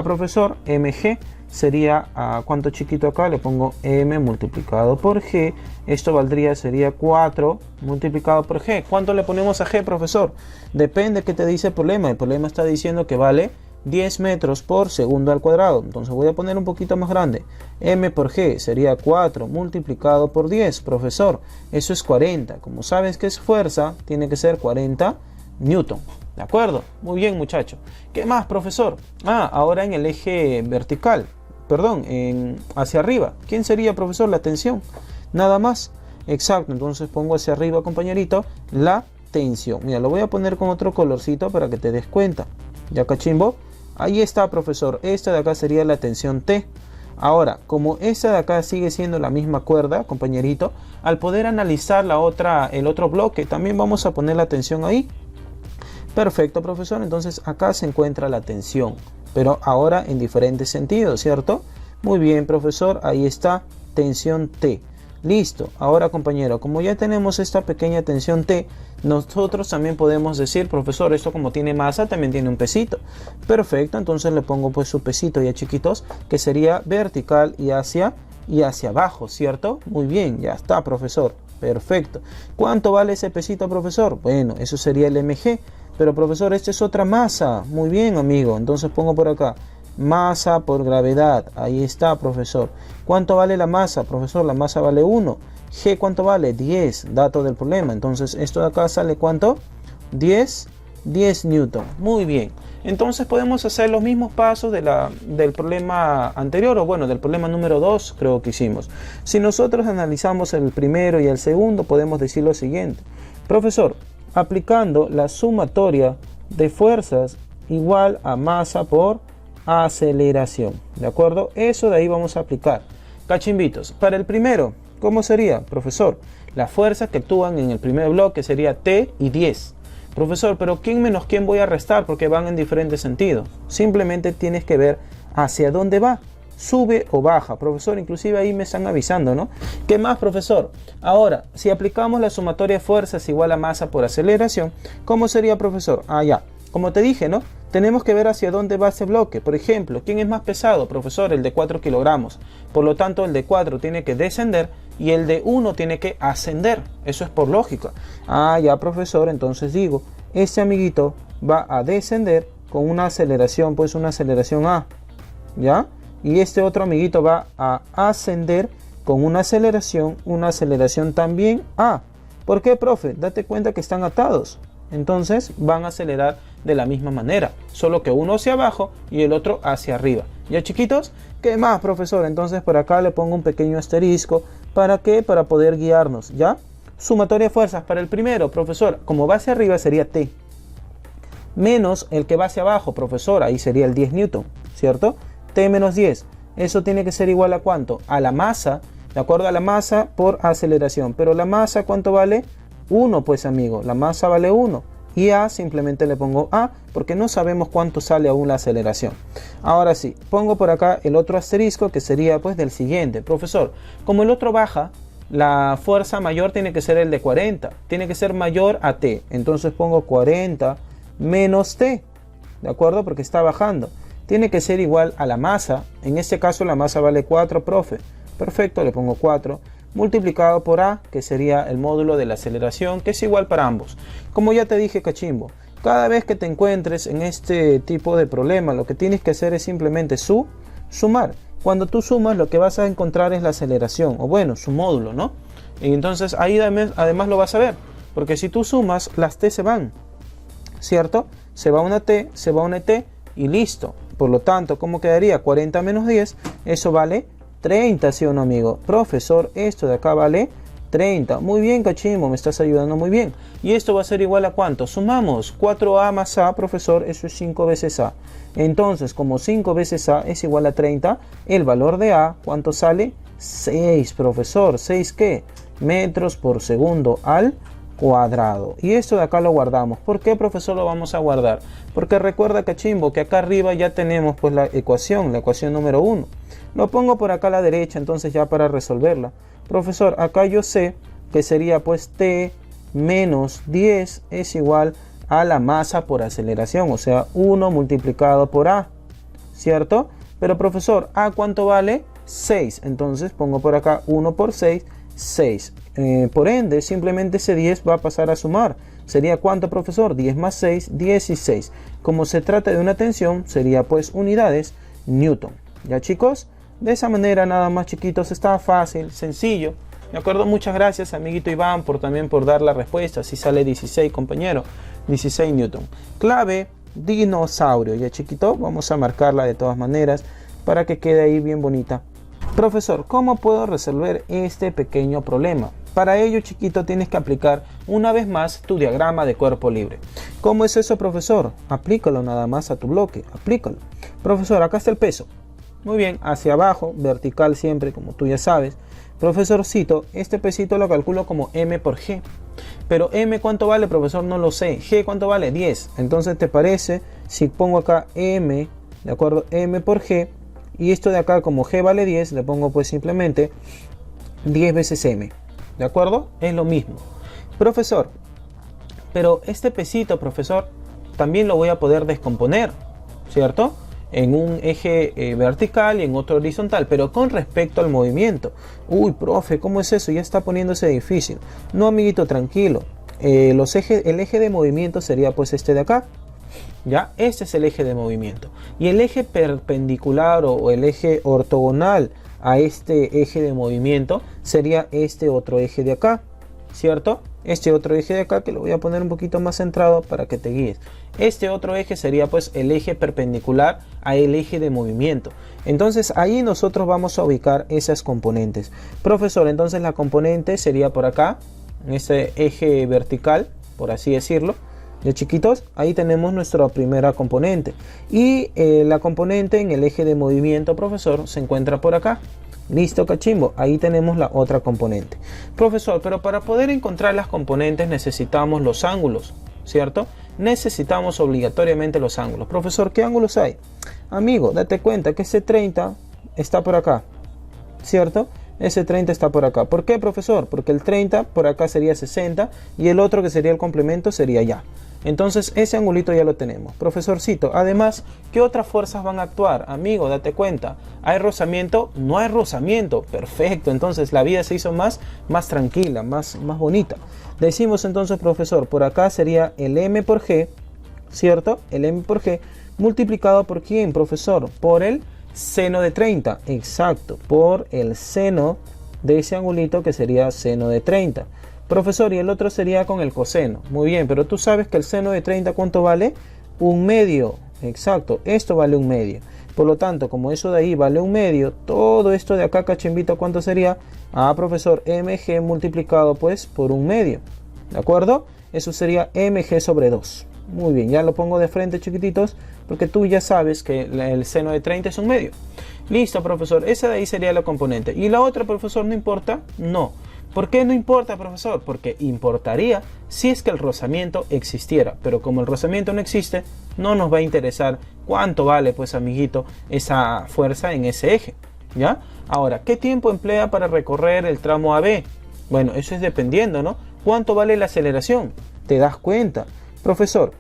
Profesor, mg sería, ¿cuánto chiquito acá? Le pongo m multiplicado por g. Esto sería 4 multiplicado por g. ¿Cuánto le ponemos a g, profesor? Depende qué te dice el problema. El problema está diciendo que vale 10 metros por segundo al cuadrado. Entonces voy a poner un poquito más grande. M por g sería 4 multiplicado por 10, profesor. Eso es 40. Como sabes que es fuerza, tiene que ser 40 newton. ¿De acuerdo? Muy bien, muchacho. ¿Qué más, profesor? Ahora en el eje vertical. Perdón, hacia arriba. ¿Quién sería, profesor? La tensión. Nada más. Exacto. Entonces pongo hacia arriba, compañerito, la tensión. Mira, lo voy a poner con otro colorcito para que te des cuenta. ¿Ya, cachimbo? Ahí está, profesor. Esta de acá sería la tensión T. Ahora, como esta de acá sigue siendo la misma cuerda, compañerito, al poder analizar el otro bloque, también vamos a poner la tensión ahí. Perfecto, profesor. Entonces acá se encuentra la tensión, pero ahora en diferentes sentidos, ¿cierto? Muy bien, profesor. Ahí está, tensión T. Listo. Ahora, compañero, como ya tenemos esta pequeña tensión T, nosotros también podemos decir, profesor, esto como tiene masa, también tiene un pesito. Perfecto. Entonces le pongo pues su pesito ya, chiquitos, que sería vertical y hacia abajo, ¿cierto? Muy bien, ya está, profesor. Perfecto. ¿Cuánto vale ese pesito, profesor? Bueno, eso sería el mg. Pero, profesor, esta es otra masa. Muy bien, amigo. Entonces pongo por acá masa por gravedad. Ahí está, profesor. ¿Cuánto vale la masa, profesor? La masa vale 1. G, ¿cuánto vale? 10. Dato del problema. Entonces, esto de acá sale ¿cuánto? 10 newton. Muy bien. Entonces podemos hacer los mismos pasos del problema anterior, o bueno, del problema número 2 creo que hicimos. Si nosotros analizamos el primero y el segundo, podemos decir lo siguiente. Profesor, aplicando la sumatoria de fuerzas igual a masa por aceleración. ¿De acuerdo? Eso de ahí vamos a aplicar. Cachimbitos. Para el primero, ¿cómo sería, profesor? Las fuerzas que actúan en el primer bloque sería T y 10. Profesor, pero ¿quién menos quién voy a restar? Porque van en diferentes sentidos. Simplemente tienes que ver hacia dónde va. Sube o baja. Profesor, inclusive ahí me están avisando, ¿no? ¿Qué más, profesor? Ahora, si aplicamos la sumatoria de fuerzas igual a masa por aceleración, ¿cómo sería, profesor? Ah, ya. Como te dije, ¿no? Tenemos que ver hacia dónde va ese bloque. Por ejemplo, ¿quién es más pesado? Profesor, el de 4 kilogramos. Por lo tanto, el de 4 tiene que descender y el de 1 tiene que ascender. Eso es por lógica. Ah, ya, profesor. Entonces digo, este amiguito va a descender con una aceleración, pues una aceleración A. ¿Ya? Y este otro amiguito va a ascender con una aceleración también A. ¿Por qué, profe? Date cuenta que están atados. Entonces van a acelerar de la misma manera, solo que uno hacia abajo y el otro hacia arriba. ¿Ya, chiquitos? ¿Qué más, profesor? Entonces por acá le pongo un pequeño asterisco. ¿Para qué? Para poder guiarnos, ¿ya? Sumatoria de fuerzas para el primero, profesor, como va hacia arriba sería T. Menos el que va hacia abajo, profesor, ahí sería el 10 newton, ¿cierto? T menos 10. Eso tiene que ser igual a ¿cuánto? A la masa, de acuerdo a la masa por aceleración. Pero la masa, ¿cuánto vale? 1, pues, amigo. La masa vale 1. Y A simplemente le pongo A porque no sabemos cuánto sale aún la aceleración. Ahora sí, pongo por acá el otro asterisco que sería pues del siguiente. Profesor, como el otro baja, la fuerza mayor tiene que ser el de 40. Tiene que ser mayor a T. Entonces pongo 40 menos T. ¿De acuerdo? Porque está bajando. Tiene que ser igual a la masa. En este caso la masa vale 4, profe. Perfecto, le pongo 4. Multiplicado por A, que sería el módulo de la aceleración, que es igual para ambos. Como ya te dije, cachimbo, cada vez que te encuentres en este tipo de problema, lo que tienes que hacer es simplemente sumar. Cuando tú sumas, lo que vas a encontrar es la aceleración, o bueno, su módulo, ¿no? Y entonces ahí además lo vas a ver, porque si tú sumas, las T se van, ¿cierto? Se va una T, se va una T y listo. Por lo tanto, ¿cómo quedaría? 40 menos 10, eso vale 30, ¿sí o no, amigo? Profesor, esto de acá vale 30. Muy bien, cachimbo, me estás ayudando muy bien. Y esto va a ser igual a ¿cuánto? Sumamos 4A más A, profesor, eso es 5 veces A. Entonces, como 5 veces A es igual a 30, el valor de A, ¿cuánto sale? 6, profesor. ¿6 qué? Metros por segundo al cuadrado. Y esto de acá lo guardamos. ¿Por qué, profesor, lo vamos a guardar? Porque recuerda, cachimbo, que acá arriba ya tenemos pues la ecuación número 1. Lo pongo por acá a la derecha, entonces ya para resolverla. Profesor, acá yo sé que sería pues T menos 10 es igual a la masa por aceleración, o sea, 1 multiplicado por A, ¿cierto? Pero, profesor, ¿A cuánto vale? 6. Entonces pongo por acá 1 por 6, 6. Por ende, simplemente ese 10 va a pasar a sumar. ¿Sería cuánto, profesor? 10 más 6, 16. Como se trata de una tensión, sería pues unidades newton. ¿Ya, chicos? De esa manera, nada más, chiquitos, está fácil, sencillo. ¿De acuerdo? Muchas gracias, amiguito Iván, también por dar la respuesta. Si sale 16, compañero. 16 newton. Clave, dinosaurio. Ya, chiquito, vamos a marcarla de todas maneras para que quede ahí bien bonita. Profesor, ¿cómo puedo resolver este pequeño problema? Para ello, chiquito, tienes que aplicar una vez más tu diagrama de cuerpo libre. ¿Cómo es eso, profesor? Aplícalo nada más a tu bloque, aplícalo. Profesor, acá está el peso. Muy bien, hacia abajo, vertical siempre, como tú ya sabes. Profesorcito, este pesito lo calculo como M por G. Pero M, ¿cuánto vale, profesor? No lo sé. G, ¿cuánto vale? 10. Entonces, ¿te parece si pongo acá M, de acuerdo, M por G? Y esto de acá, como G vale 10, le pongo pues simplemente 10 veces M. ¿De acuerdo? Es lo mismo. Profesor, pero este pesito, profesor, también lo voy a poder descomponer, ¿cierto? En un eje vertical y en otro horizontal, pero con respecto al movimiento. Uy, profe, ¿cómo es eso? Ya está poniéndose difícil. No, amiguito, tranquilo. El eje de movimiento sería pues este de acá. Ya, este es el eje de movimiento. Y el eje perpendicular o el eje ortogonal a este eje de movimiento sería este otro eje de acá, ¿cierto? Este otro eje de acá, que lo voy a poner un poquito más centrado para que te guíes. Este otro eje sería pues el eje perpendicular a el eje de movimiento. Entonces ahí nosotros vamos a ubicar esas componentes. Profesor, entonces la componente sería por acá, en este eje vertical, por así decirlo. Ya, chiquitos, ahí tenemos nuestra primera componente. Y la componente en el eje de movimiento, profesor, se encuentra por acá. Listo, cachimbo, ahí tenemos la otra componente. Profesor, pero para poder encontrar las componentes necesitamos los ángulos, ¿cierto? Necesitamos obligatoriamente los ángulos. Profesor, ¿qué ángulos hay? Amigo, date cuenta que ese 30 está por acá, ¿cierto? Ese 30 está por acá. ¿Por qué, profesor? Porque el 30 por acá sería 60 y el otro, que sería el complemento, sería allá. Entonces ese angulito ya lo tenemos. Profesorcito, además, ¿qué otras fuerzas van a actuar? Amigo, date cuenta. ¿Hay rozamiento? No hay rozamiento. Perfecto, entonces la vida se hizo más tranquila, más bonita. Decimos entonces, profesor, por acá sería el M por G, ¿cierto? El M por G multiplicado por ¿quién, profesor? Por el seno de 30. Exacto, por el seno de ese angulito, que sería seno de 30. Profesor, y el otro sería con el coseno. Muy bien, pero tú sabes que el seno de 30, ¿cuánto vale? 1/2. Exacto, esto vale 1/2. Por lo tanto, como eso de ahí vale 1/2, todo esto de acá, cachimbito, ¿cuánto sería? Ah, profesor, mg multiplicado pues por 1/2. ¿De acuerdo? Eso sería mg sobre 2. Muy bien, ya lo pongo de frente, chiquititos, porque tú ya sabes que el seno de 30 es 1/2. Listo, profesor, esa de ahí sería la componente. ¿Y la otra, profesor, no importa? No. ¿Por qué no importa, profesor? Porque importaría si es que el rozamiento existiera, pero como el rozamiento no existe, no nos va a interesar cuánto vale, pues, amiguito, esa fuerza en ese eje, ¿ya? Ahora, ¿qué tiempo emplea para recorrer el tramo AB? Bueno, eso es dependiendo, ¿no? ¿Cuánto vale la aceleración? ¿Te das cuenta? Profesor,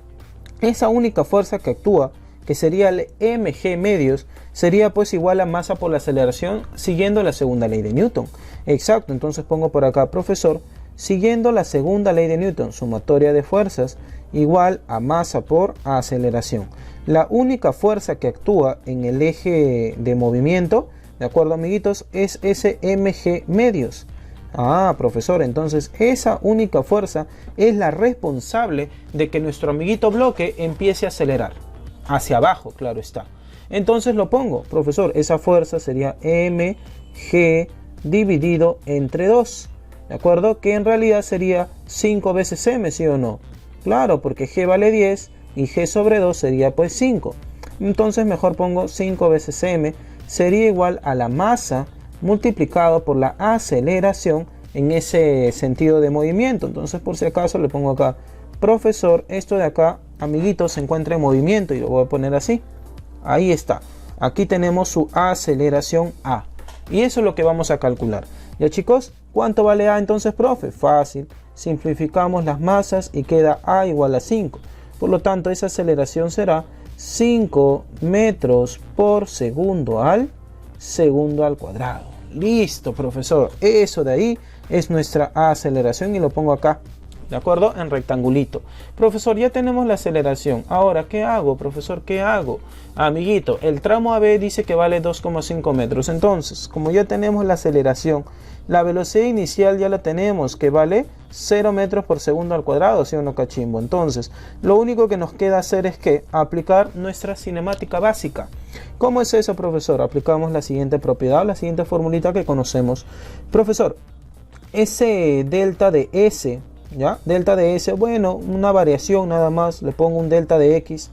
esa única fuerza que actúa, que sería el mg medios, sería pues igual a masa por la aceleración, siguiendo la segunda ley de Newton. Exacto, entonces pongo por acá, profesor, siguiendo la segunda ley de Newton, sumatoria de fuerzas igual a masa por aceleración. La única fuerza que actúa en el eje de movimiento, ¿de acuerdo, amiguitos? Es ese mg medios. Ah, profesor, entonces esa única fuerza es la responsable de que nuestro amiguito bloque empiece a acelerar. Hacia abajo, claro está. Entonces lo pongo, profesor, esa fuerza sería mg dividido entre 2, ¿de acuerdo? Que en realidad sería 5 veces m, ¿sí o no? Claro, porque g vale 10 y g sobre 2 sería pues 5. Entonces mejor pongo 5 veces m, sería igual a la masa multiplicado por la aceleración en ese sentido de movimiento. Entonces, por si acaso, le pongo acá, profesor, esto de acá, amiguito, se encuentra en movimiento, y lo voy a poner así. Ahí está. Aquí tenemos su aceleración A. Y eso es lo que vamos a calcular. Ya, chicos, ¿cuánto vale A entonces, profe? Fácil. Simplificamos las masas y queda A igual a 5. Por lo tanto, esa aceleración será 5 metros por segundo al cuadrado. Listo, profesor. Eso de ahí es nuestra aceleración y lo pongo acá, ¿de acuerdo? En rectangulito. Profesor, ya tenemos la aceleración. Ahora, ¿qué hago, profesor? ¿Qué hago? Amiguito, el tramo AB dice que vale 2,5 metros. Entonces, como ya tenemos la aceleración, la velocidad inicial ya la tenemos, que vale 0 metros por segundo al cuadrado, ¿sí o no, cachimbo? Entonces, lo único que nos queda hacer es que aplicar nuestra cinemática básica. ¿Cómo es eso, profesor? Aplicamos la siguiente propiedad, la siguiente formulita que conocemos. Profesor, ese delta de S, ¿ya? Delta de S, bueno, una variación nada más, le pongo un delta de X,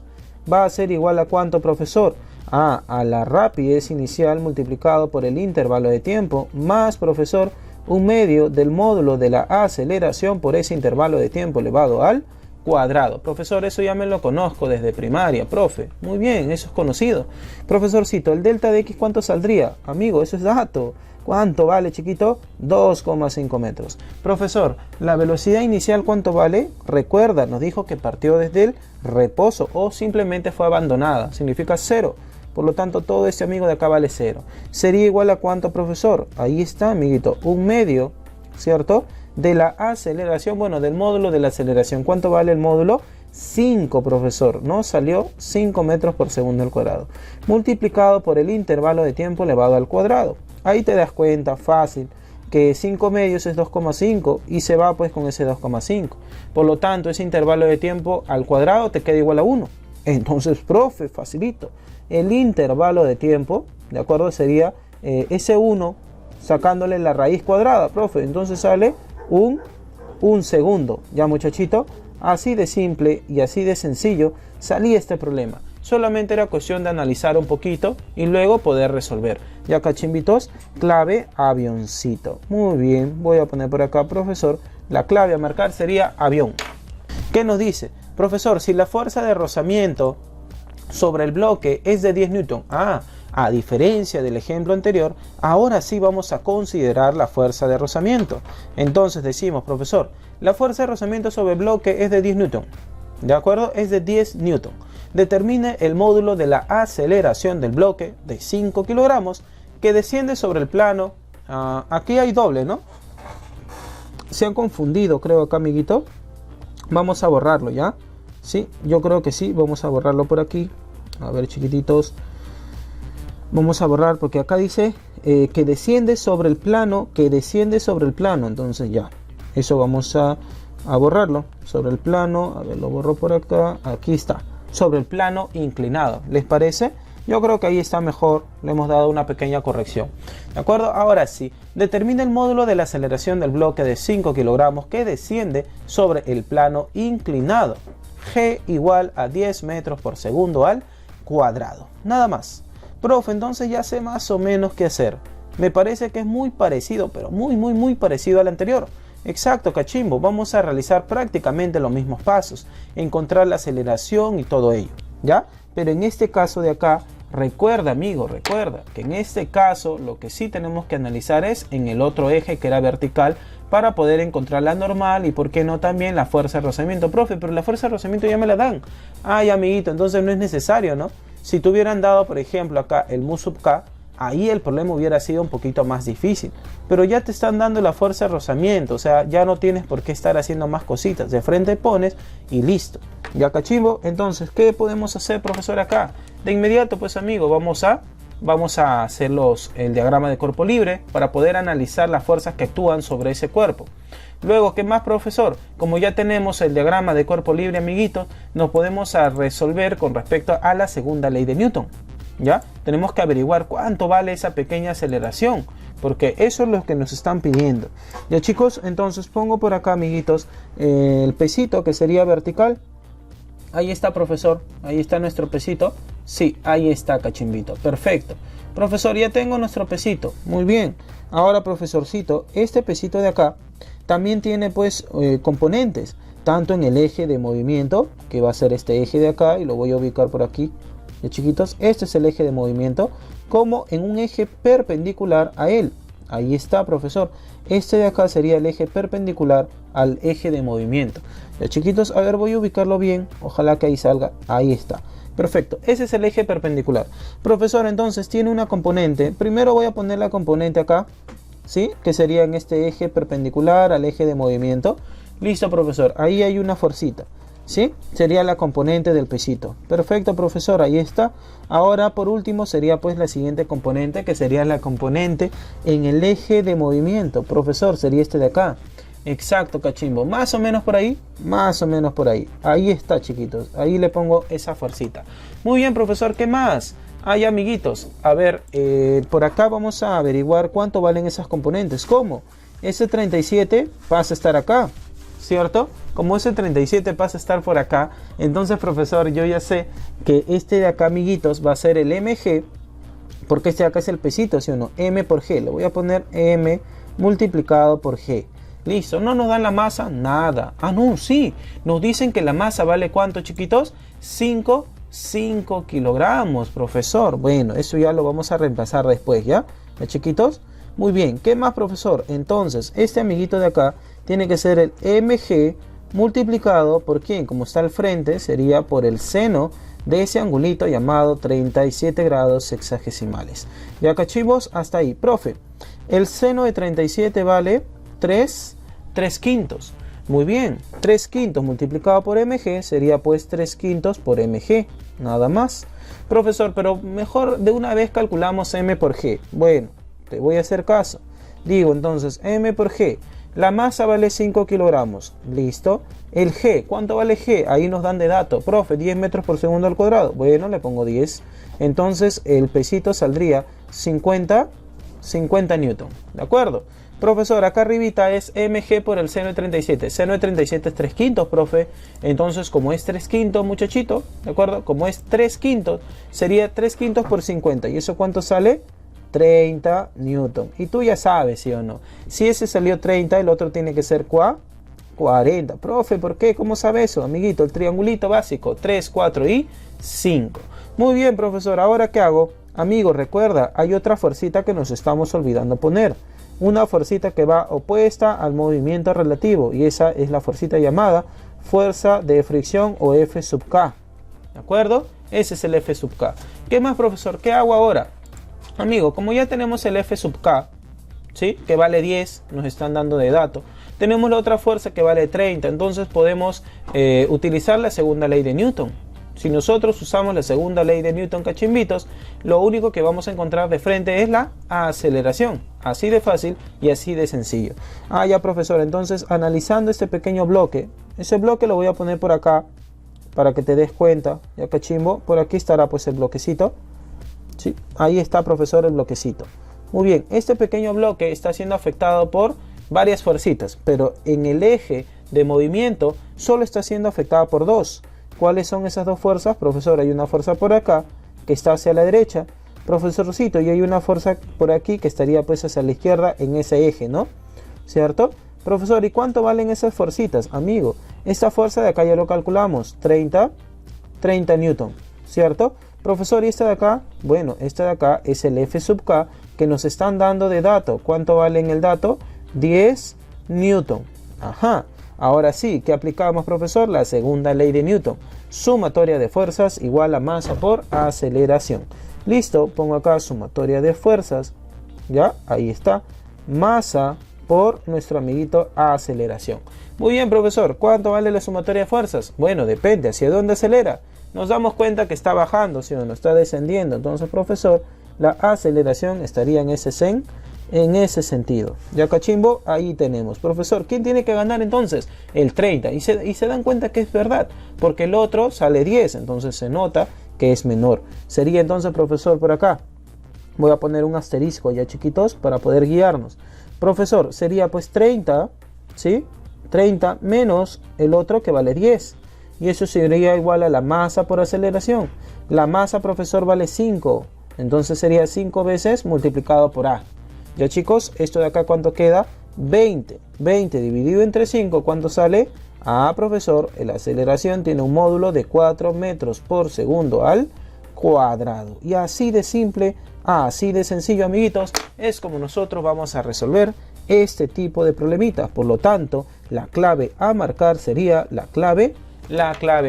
va a ser igual a ¿cuánto, profesor? A la rapidez inicial multiplicado por el intervalo de tiempo, más, profesor, un medio del módulo de la aceleración por ese intervalo de tiempo elevado al cuadrado. Profesor, eso ya me lo conozco desde primaria, profe. Muy bien, eso es conocido. Profesorcito, ¿el delta de X cuánto saldría? Amigo, eso es dato. ¿Cuánto vale, chiquito? 2,5 metros. Profesor, ¿la velocidad inicial cuánto vale? Recuerda, nos dijo que partió desde el reposo o simplemente fue abandonada. Significa 0. Por lo tanto, todo este amigo de acá vale 0. ¿Sería igual a cuánto, profesor? Ahí está, amiguito. Un medio, ¿cierto? De la aceleración, bueno, del módulo de la aceleración. ¿Cuánto vale el módulo? 5, profesor. Nos salió 5 metros por segundo al cuadrado. Multiplicado por el intervalo de tiempo elevado al cuadrado. Ahí te das cuenta, fácil, que 5 medios es 2,5 y se va pues con ese 2,5. Por lo tanto, ese intervalo de tiempo al cuadrado te queda igual a 1. Entonces, profe, facilito. El intervalo de tiempo, ¿de acuerdo? Sería ese 1 sacándole la raíz cuadrada, profe. Entonces sale un segundo. Ya, muchachito, así de simple y así de sencillo salía este problema. Solamente era cuestión de analizar un poquito y luego poder resolver. Ya, cachimbitos, clave avioncito. Muy bien, voy a poner por acá, profesor, la clave a marcar sería avión. ¿Qué nos dice? Profesor, si la fuerza de rozamiento sobre el bloque es de 10 newton. A diferencia del ejemplo anterior, ahora sí vamos a considerar la fuerza de rozamiento. Entonces decimos, profesor, la fuerza de rozamiento sobre el bloque es de 10 newton. ¿De acuerdo? Es de 10 newton. Determine el módulo de la aceleración del bloque de 5 kilogramos que desciende sobre el plano. Aquí hay doble, ¿no? Se han confundido, creo, acá, amiguito. Vamos a borrarlo, ¿ya? Sí, yo creo que sí, vamos a borrarlo por aquí. A ver, chiquititos, vamos a borrar porque acá dice que desciende sobre el plano, entonces ya, eso vamos a borrarlo, sobre el plano, a ver, lo borro por acá, aquí está, sobre el plano inclinado, ¿les parece? Yo creo que ahí está mejor, le hemos dado una pequeña corrección, ¿de acuerdo? Ahora sí, determina el módulo de la aceleración del bloque de 5 kilogramos que desciende sobre el plano inclinado. G igual a 10 metros por segundo al cuadrado. Nada más. Profe, entonces ya sé más o menos qué hacer. Me parece que es muy parecido, pero muy parecido al anterior. Exacto, cachimbo. Vamos a realizar prácticamente los mismos pasos. Encontrar la aceleración y todo ello. ¿Ya? Pero en este caso de acá, recuerda, amigo, recuerda que en este caso lo que sí tenemos que analizar es en el otro eje que era vertical, para poder encontrar la normal y por qué no también la fuerza de rozamiento. Profe, pero la fuerza de rozamiento ya me la dan. Ay, amiguito, entonces no es necesario, ¿no? Si te hubieran dado, por ejemplo, acá el mu sub k, ahí el problema hubiera sido un poquito más difícil. Pero ya te están dando la fuerza de rozamiento, o sea, ya no tienes por qué estar haciendo más cositas. De frente pones y listo. Ya, cachimbo. Entonces, ¿qué podemos hacer, profesor, acá? De inmediato, pues, amigo, vamos a hacer el diagrama de cuerpo libre para poder analizar las fuerzas que actúan sobre ese cuerpo. Luego, ¿qué más, profesor? Como ya tenemos el diagrama de cuerpo libre, amiguitos, nos podemos resolver con respecto a la segunda ley de Newton. ¿Ya? Tenemos que averiguar cuánto vale esa pequeña aceleración, porque eso es lo que nos están pidiendo. Ya, chicos, entonces pongo por acá, amiguitos, el pesito que sería vertical. Ahí está, profesor, ahí está nuestro pesito. Sí, ahí está, cachimbito, perfecto. Profesor, ya tengo nuestro pesito, muy bien. Ahora, profesorcito, este pesito de acá también tiene pues componentes, tanto en el eje de movimiento, que va a ser este eje de acá, y lo voy a ubicar por aquí. Ya, chiquitos, este es el eje de movimiento, como en un eje perpendicular a él. Ahí está, profesor. Este de acá sería el eje perpendicular al eje de movimiento. Ya, chiquitos, a ver, voy a ubicarlo bien. Ojalá que ahí salga. Ahí está. Perfecto. Ese es el eje perpendicular. Profesor, entonces tiene una componente. Primero voy a poner la componente acá, ¿sí? Que sería en este eje perpendicular al eje de movimiento. Listo, profesor. Ahí hay una fuercita, ¿sí? Sería la componente del pesito. Perfecto, profesor, ahí está. Ahora, por último, sería pues la siguiente componente, que sería la componente en el eje de movimiento. Profesor, sería este de acá. Exacto, cachimbo. Más o menos por ahí. Más o menos por ahí. Ahí está, chiquitos. Ahí le pongo esa fuercita. Muy bien, profesor. ¿Qué más? Ay, amiguitos. A ver, por acá vamos a averiguar cuánto valen esas componentes. ¿Cómo? ese 37 pasa a estar acá, ¿cierto? Como ese 37 pasa a estar por acá, entonces, profesor, yo ya sé que este de acá, amiguitos, va a ser el mg, porque este de acá es el pesito, ¿sí o no? M por G, le voy a poner M multiplicado por G. Listo, ¿no nos dan la masa? Nada. Ah, no, sí, nos dicen que la masa vale ¿cuánto, chiquitos? 5 kilogramos, profesor. Bueno, eso ya lo vamos a reemplazar después, ¿ya? ¿Ya, chiquitos? Muy bien, ¿qué más, profesor? Entonces, este amiguito de acá tiene que ser el mg multiplicado por ¿quién? Como está al frente, sería por el seno de ese angulito llamado 37 grados sexagesimales. Ya, cachivos, hasta ahí. Profe, el seno de 37 vale 3 quintos. Muy bien, 3 quintos multiplicado por mg sería pues 3 quintos por mg, nada más. Profesor, pero mejor de una vez calculamos m por g. Bueno, te voy a hacer caso. Digo entonces m por g. La masa vale 5 kilogramos. Listo. El G, ¿cuánto vale G? Ahí nos dan de dato. Profe, 10 metros por segundo al cuadrado. Bueno, le pongo 10. Entonces el pesito saldría 50 newton. ¿De acuerdo? Profesor, acá arribita es mg por el seno de 37. Seno de 37 es 3 quintos, profe. Entonces, como es 3 quintos, muchachito, ¿de acuerdo? Como es 3 quintos, sería 3 quintos por 50. ¿Y eso cuánto sale? 30 newton. Y tú ya sabes, ¿sí o no? Si ese salió 30, el otro tiene que ser 40. Profe, ¿por qué? ¿Cómo sabe eso, amiguito? El triangulito básico, 3, 4 y 5. Muy bien, profesor. ¿Ahora qué hago? Amigo, recuerda, hay otra fuercita que nos estamos olvidando poner. Una fuercita que va opuesta al movimiento relativo. Y esa es la fuercita llamada fuerza de fricción o F sub K. ¿De acuerdo? Ese es el F sub K. ¿Qué más, profesor? ¿Qué hago ahora? Amigo, como ya tenemos el F sub K, ¿sí? Que vale 10, nos están dando de dato. Tenemos la otra fuerza que vale 30, entonces podemos utilizar la segunda ley de Newton. Si nosotros usamos la segunda ley de Newton, cachimbitos, lo único que vamos a encontrar de frente es la aceleración. Así de fácil y así de sencillo. Ah, ya, profesor, entonces analizando este pequeño bloque, ese bloque lo voy a poner por acá para que te des cuenta, ya, cachimbo. Por aquí estará pues el bloquecito. Sí, ahí está, profesor, el bloquecito. Muy bien, este pequeño bloque está siendo afectado por varias fuercitas, pero en el eje de movimiento solo está siendo afectada por dos. ¿Cuáles son esas dos fuerzas? Profesor, hay una fuerza por acá que está hacia la derecha, profesorcito, y hay una fuerza por aquí que estaría pues hacia la izquierda en ese eje, ¿no? ¿Cierto? Profesor, ¿y cuánto valen esas fuercitas? Amigo, esta fuerza de acá ya lo calculamos, 30 newton, ¿cierto? Profesor, ¿y esta de acá? Bueno, esta de acá es el F sub K que nos están dando de dato. ¿Cuánto vale en el dato? 10 newton. Ajá. Ahora sí, ¿qué aplicamos, profesor? La segunda ley de Newton. Sumatoria de fuerzas igual a masa por aceleración. Listo, pongo acá sumatoria de fuerzas. Ya, ahí está. Masa por nuestro amiguito aceleración. Muy bien, profesor. ¿Cuánto vale la sumatoria de fuerzas? Bueno, depende. ¿Hacia dónde acelera? Nos damos cuenta que está bajando, ¿sí o no? Está descendiendo. Entonces, profesor, la aceleración estaría en ese sentido. Ya, cachimbo, ahí tenemos. Profesor, ¿quién tiene que ganar entonces? El 30. Y se dan cuenta que es verdad, porque el otro sale 10, entonces se nota que es menor. Sería entonces, profesor, por acá. Voy a poner un asterisco ya, chiquitos, para poder guiarnos. Profesor, sería pues 30, ¿sí? 30 menos el otro que vale 10. Y eso sería igual a la masa por aceleración. La masa, profesor, vale 5. Entonces sería 5 veces multiplicado por A. Ya, chicos, esto de acá, ¿cuánto queda? 20. 20 dividido entre 5, ¿cuánto sale? Ah, profesor, la aceleración tiene un módulo de 4 metros por segundo al cuadrado. Y así de simple, así de sencillo, amiguitos, es como nosotros vamos a resolver este tipo de problemitas. Por lo tanto, la clave a marcar sería la clave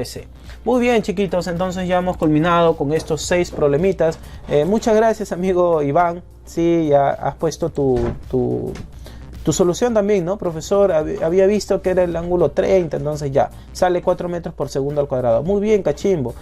C. Muy bien, chiquitos, entonces ya hemos culminado con estos 6 problemitas. Muchas gracias, amigo Iván. Sí, ya has puesto tu solución también, ¿no, profesor? Había visto que era el ángulo 30, entonces ya sale 4 metros por segundo al cuadrado. Muy bien, cachimbo.